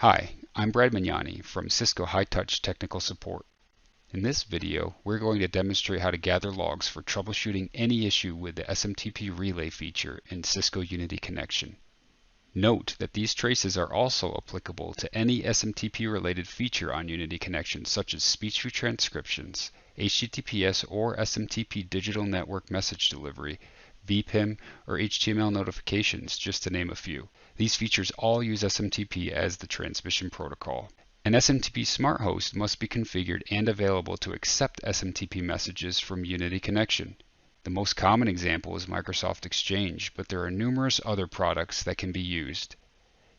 Hi, I'm Brad Mignani from Cisco High Touch Technical Support. In this video, we're going to demonstrate how to gather logs for troubleshooting any issue with the SMTP relay feature in Cisco Unity Connection. Note that these traces are also applicable to any SMTP related feature on Unity Connection, such as speech retranscriptions, HTTPS or SMTP digital network message delivery, VPIM, or HTML notifications, just to name a few. These features all use SMTP as the transmission protocol. An SMTP smart host must be configured and available to accept SMTP messages from Unity Connection. The most common example is Microsoft Exchange, but there are numerous other products that can be used.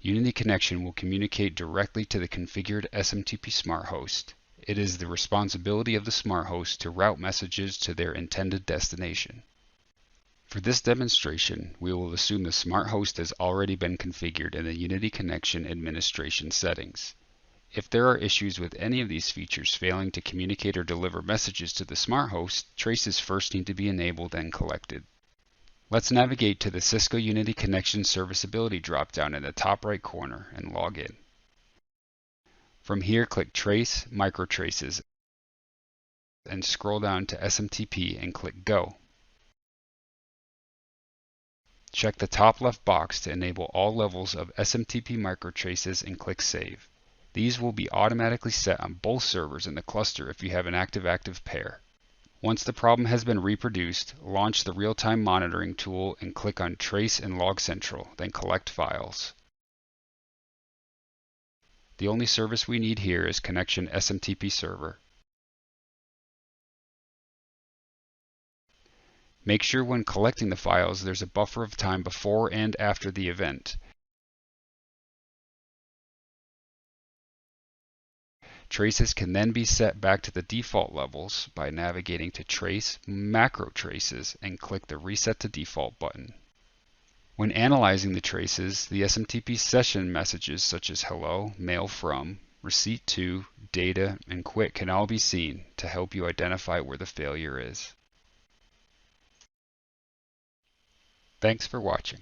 Unity Connection will communicate directly to the configured SMTP smart host. It is the responsibility of the smart host to route messages to their intended destination. For this demonstration, we will assume the smart host has already been configured in the Unity Connection administration settings. If there are issues with any of these features failing to communicate or deliver messages to the smart host, traces first need to be enabled and collected. Let's navigate to the Cisco Unity Connection Serviceability dropdown in the top right corner and log in. From here, click Trace, Microtraces, and scroll down to SMTP and click Go. Check the top left box to enable all levels of SMTP microtraces and click Save. These will be automatically set on both servers in the cluster if you have an active-active pair. Once the problem has been reproduced, launch the real-time monitoring tool and click on Trace and Log Central, then Collect Files. The only service we need here is Connection SMTP Server. Make sure when collecting the files there's a buffer of time before and after the event. Traces can then be set back to the default levels by navigating to Trace, Macro Traces, and click the Reset to Default button. When analyzing the traces, the SMTP session messages such as hello, mail from, receipt to, data, and quit can all be seen to help you identify where the failure is. Thanks for watching.